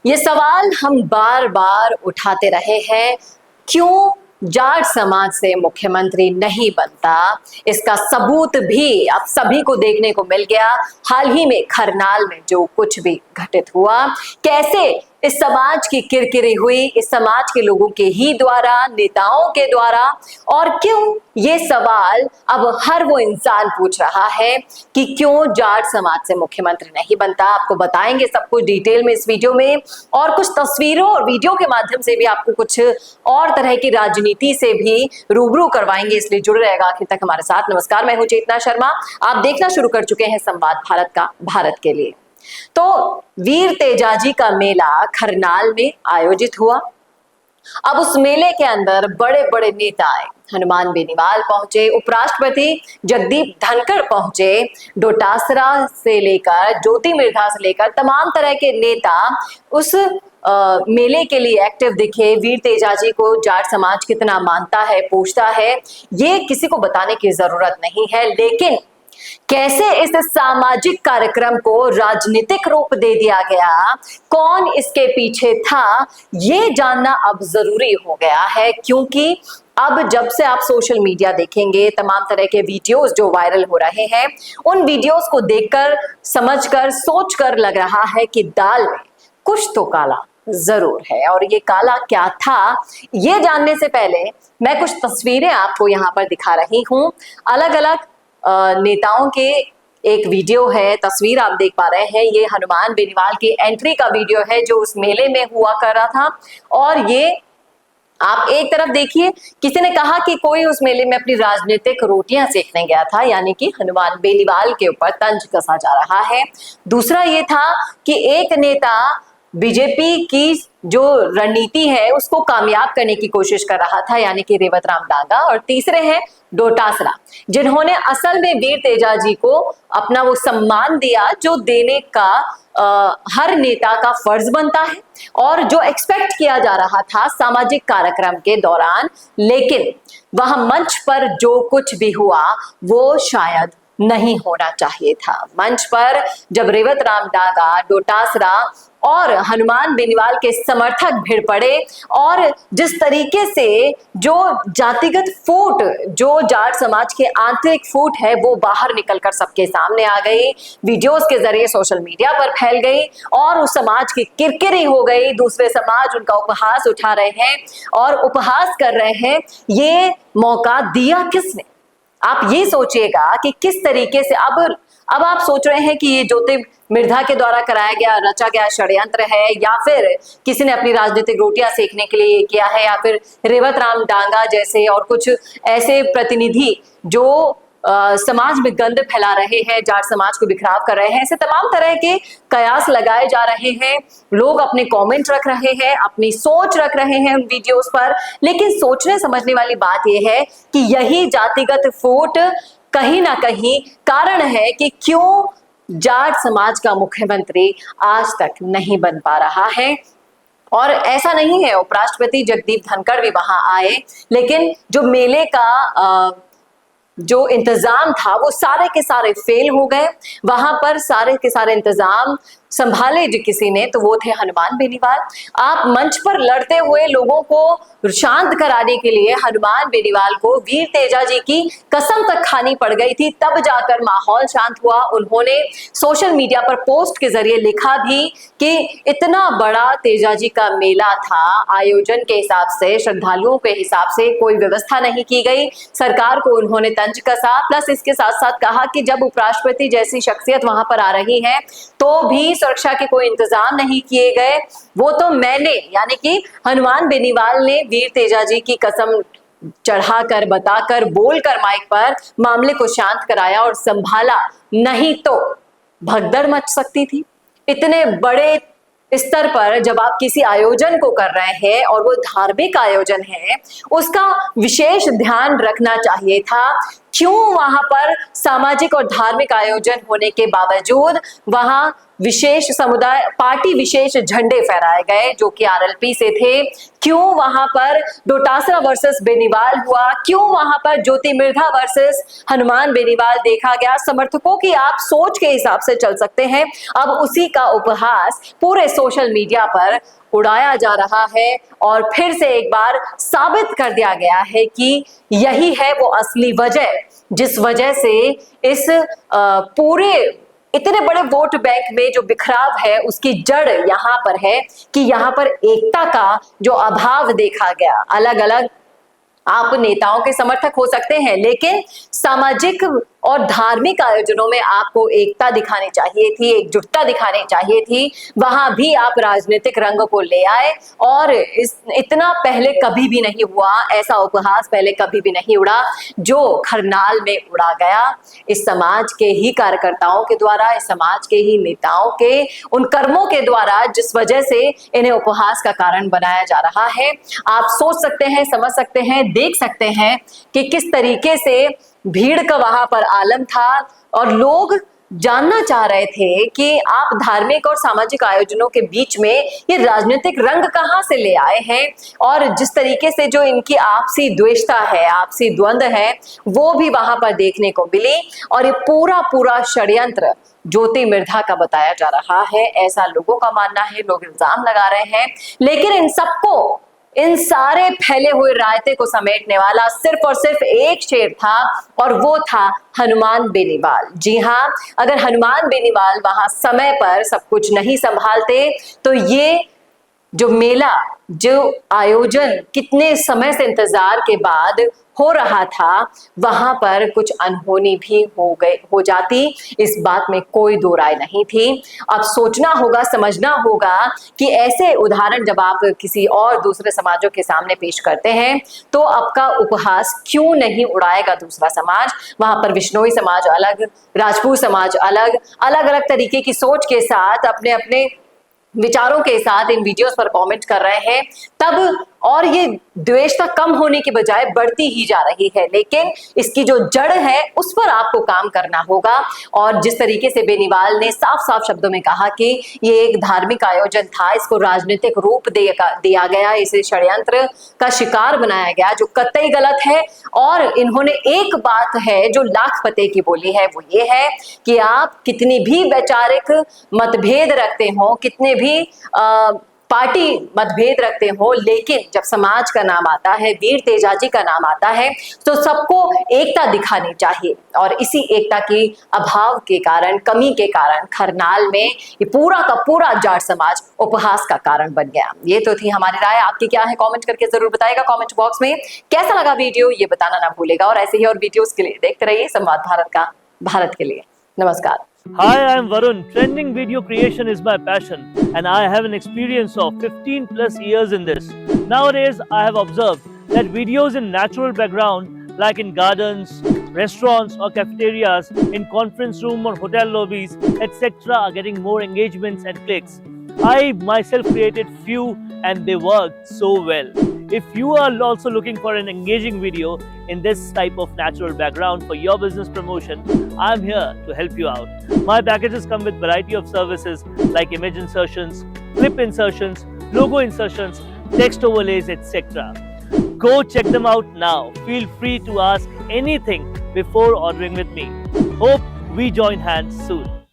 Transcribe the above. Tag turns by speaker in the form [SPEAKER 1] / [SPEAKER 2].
[SPEAKER 1] ये सवाल हम बार बार उठाते रहे हैं, क्यों जाट समाज से मुख्यमंत्री नहीं बनता। इसका सबूत भी अब सभी को देखने को मिल गया। हाल ही में खरनाल में जो कुछ भी घटित हुआ, कैसे इस समाज की किरकिरी हुई, इस समाज के लोगों के ही द्वारा, नेताओं के द्वारा, और क्यों ये सवाल अब हर वो इंसान पूछ रहा है कि क्यों जाट समाज से मुख्यमंत्री नहीं बनता। आपको बताएंगे सब कुछ डिटेल में इस वीडियो में, और कुछ तस्वीरों और वीडियो के माध्यम से भी आपको कुछ और तरह की राजनीति से भी रूबरू करवाएंगे, इसलिए जुड़े रहेगा आखिर तक हमारे साथ। नमस्कार, मैं हूं चेतना शर्मा। आप देखना शुरू कर चुके हैं संवाद भारत का, भारत के लिए। तो वीर तेजाजी का मेला खरनाल में आयोजित हुआ। अब उस मेले के अंदर बड़े बड़े नेता आए, हनुमान बेनीवाल पहुंचे, उपराष्ट्रपति जगदीप धनखड़ पहुंचे, डोटासरा से लेकर ज्योति मिर्धा से लेकर तमाम तरह के नेता उस मेले के लिए एक्टिव दिखे। वीर तेजाजी को जाट समाज कितना मानता है, पूछता है, ये किसी को बताने की जरूरत नहीं है, लेकिन कैसे इस सामाजिक कार्यक्रम को राजनीतिक रूप दे दिया गया, कौन इसके पीछे था, ये जानना अब जरूरी हो गया है। क्योंकि अब जब से आप सोशल मीडिया देखेंगे, तमाम तरह के वीडियोस जो वायरल हो रहे हैं, उन वीडियोस को देखकर, समझकर, सोचकर लग रहा है कि दाल में कुछ तो काला जरूर है। और ये काला क्या था, ये जानने से पहले मैं कुछ तस्वीरें आपको यहाँ पर दिखा रही हूँ। अलग अलग नेताओं के एक वीडियो है, तस्वीर आप देख पा रहे हैं। ये हनुमान बेनीवाल की एंट्री का वीडियो है जो उस मेले में हुआ कर रहा था। और ये आप एक तरफ देखिए, किसी ने कहा कि कोई उस मेले में अपनी राजनीतिक रोटियां सेकने गया था, यानी कि हनुमान बेनीवाल के ऊपर तंज कसा जा रहा है। दूसरा ये था कि एक नेता बीजेपी की जो रणनीति है उसको कामयाब करने की कोशिश कर रहा था, यानी कि रेवत राम डांगा। और तीसरे हैं डोटासरा, जिन्होंने असल में वीर तेजाजी को अपना वो सम्मान दिया जो देने का हर नेता का फर्ज बनता है और जो एक्सपेक्ट किया जा रहा था सामाजिक कार्यक्रम के दौरान। लेकिन वहां मंच पर जो कुछ भी हुआ वो शायद नहीं होना चाहिए था। मंच पर जब रेवत राम डांगा, डोटासरा और हनुमान बेनीवाल के समर्थक भिड़ पड़े, और जिस तरीके से जो जातिगत फूट, जो जाट समाज के आंतरिक फूट है, वो बाहर निकलकर सबके सामने आ गई, वीडियोस के जरिए सोशल मीडिया पर फैल गई और उस समाज की किरकिरी हो गई। दूसरे समाज उनका उपहास उठा रहे हैं और उपहास कर रहे हैं। ये मौका दिया किसने? आप ये सोचिएगा कि किस तरीके से अब आप सोच रहे हैं कि ये ज्योति मिर्धा के द्वारा कराया गया, रचा गया षड्यंत्र है, या फिर किसी ने अपनी राजनीतिक रोटियां सेकने के लिए किया है, या फिर रेवत राम डांगा जैसे और कुछ ऐसे प्रतिनिधि जो समाज में गंद फैला रहे हैं, जाट समाज को बिखराव कर रहे हैं। ऐसे तमाम तरह के कयास लगाए जा रहे हैं। लोग अपने कमेंट रख रहे हैं, अपनी सोच रख रहे हैं उन वीडियोस पर। लेकिन सोचने समझने वाली बात यह है कि यही जातिगत फूट कहीं ना कहीं कारण है कि क्यों जाट समाज का मुख्यमंत्री आज तक नहीं बन पा रहा है। और ऐसा नहीं है, उपराष्ट्रपति जगदीप धनखड़ भी वहां आए, लेकिन जो मेले का जो इंतजाम था वो सारे के सारे फेल हो गए। वहां पर सारे के सारे इंतजाम संभाले जो किसी ने, तो वो थे हनुमान बेनीवाल। आप मंच पर लड़ते हुए लोगों को शांत कराने के लिए हनुमान बेनीवाल को वीर तेजाजी की कसम तक खानी पड़ गई थी, तब जाकर माहौल शांत हुआ। उन्होंने सोशल मीडिया पर पोस्ट के जरिए लिखा भी कि इतना बड़ा तेजाजी का मेला था, आयोजन के हिसाब से, श्रद्धालुओं के हिसाब से कोई व्यवस्था नहीं की गई, सरकार को उन्होंने तंज कसा। प्लस इसके साथ साथ कहा कि जब उपराष्ट्रपति जैसी शख्सियत वहां पर आ रही है तो भी सुरक्षा के कोई इंतजाम नहीं किए गए। वो तो मैंने, यानी कि हनुमान बेनीवाल ने वीर तेजाजी की कसम चढ़ाकर, बताकर, बोलकर माइक पर मामले को शांत कराया और संभाला, नहीं तो भगदड़ मच सकती थी। इतने बड़े स्तर पर जब आप किसी आयोजन को कर रहे हैं और वो धार्मिक आयोजन है, उसका विशेष ध्यान रखना चाहिए था। क्यों वहां पर सामाजिक और धार्मिक आयोजन होने के बावजूद वहां विशेष समुदाय पार्टी विशेष झंडे फहराए गए जो कि आरएलपी से थे। क्यों वहां पर डोटासरा वर्सेस बेनीवाल हुआ, क्यों वहां पर ज्योति मिर्धा वर्सेस हनुमान बेनीवाल देखा गया, समर्थकों की आप सोच के हिसाब से चल सकते हैं। अब उसी का उपहास पूरे सोशल मीडिया पर उड़ाया जा रहा है और फिर से एक बार साबित कर दिया गया है कि यही है वो असली वजह जिस वजह से इस पूरे इतने बड़े वोट बैंक में जो बिखराव है उसकी जड़ यहां पर है कि यहां पर एकता का जो अभाव देखा गया। अलग अलग आप नेताओं के समर्थक हो सकते हैं, लेकिन सामाजिक और धार्मिक आयोजनों में आपको एकता दिखानी चाहिए थी, एकजुटता दिखानी चाहिए थी। वहां भी आप राजनीतिक रंग को ले आए और इतना पहले कभी भी नहीं हुआ, ऐसा उपहास पहले कभी भी नहीं उड़ा जो खरनाल में उड़ा गया। इस समाज के ही कार्यकर्ताओं के द्वारा, इस समाज के ही नेताओं के उन कर्मों के द्वारा जिस वजह से इन्हें उपहास का कारण बनाया जा रहा है। आप सोच सकते हैं, समझ सकते हैं, देख सकते हैं कि किस तरीके से भीड़ का वहां पर आलम था और लोग जानना चाह रहे थे कि आप धार्मिक और सामाजिक आयोजनों के बीच में ये राजनीतिक रंग कहां से ले आए हैं। और जिस तरीके से जो इनकी आपसी द्वेषता है, आपसी द्वंद्व है, वो भी वहां पर देखने को मिली। और ये पूरा षड्यंत्र ज्योति मिर्धा का बताया जा रहा है, ऐसा लोगों का मानना है, लोग इल्जाम लगा रहे हैं। लेकिन इन सबको, इन सारे फैले हुए रायते को समेटने वाला सिर्फ और सिर्फ एक शेर था और वो था हनुमान बेनीवाल। जी हाँ, अगर हनुमान बेनीवाल वहां समय पर सब कुछ नहीं संभालते तो ये जो मेला, जो आयोजन कितने समय से इंतजार के बाद हो रहा था, वहां पर कुछ अनहोनी भी हो जाती, इस बात में कोई दो राय नहीं थी। अब सोचना होगा, समझना होगा कि ऐसे उदाहरण जब आप किसी और दूसरे समाजों के सामने पेश करते हैं तो आपका उपहास क्यों नहीं उड़ाएगा दूसरा समाज। वहां पर विश्नोई समाज अलग, राजपूत समाज अलग, अलग अलग तरीके की सोच के साथ अपने अपने विचारों के साथ इन वीडियोस पर कमेंट कर रहे हैं, तब और ये द्वेषता कम होने की बजाय बढ़ती ही जा रही है। लेकिन इसकी जो जड़ है उस पर आपको काम करना होगा। और जिस तरीके से बेनीवाल ने साफ साफ शब्दों में कहा कि ये एक धार्मिक आयोजन था, इसको राजनीतिक रूप दिया गया, इसे षड्यंत्र का शिकार बनाया गया, जो कतई गलत है। और इन्होंने एक बात है जो लाख पते की बोली है, वो ये है कि आप कितनी भी वैचारिक मतभेद रखते हो, कितने भी पार्टी मतभेद रखते हो, लेकिन जब समाज का नाम आता है, वीर तेजाजी का नाम आता है, तो सबको एकता दिखानी चाहिए। और इसी एकता की अभाव के कारण, कमी के कारण खरनाल में ये पूरा का पूरा जाट समाज उपहास का कारण बन गया। ये तो थी हमारी राय, आपकी क्या है कमेंट करके जरूर बताइएगा कमेंट बॉक्स में। कैसा लगा वीडियो ये बताना ना भूलेगा और ऐसे ही और वीडियोस के लिए देखते रहिए संवाद भारत का, भारत के लिए। नमस्कार।
[SPEAKER 2] Hi, I'm Varun. Trending video creation is my passion and I have an experience of 15 plus years in this. Nowadays, I have observed that videos in natural background like in gardens, restaurants or cafeterias, in conference room or hotel lobbies, etc. are getting more engagements and clicks. I myself created few and they worked so well. If you are also looking for an engaging video in this type of natural background for your business promotion, I'm here to help you out. My packages come with variety of services like image insertions, clip insertions, logo insertions, text overlays, etc. Go check them out now. Feel free to ask anything before ordering with me. Hope we join hands soon.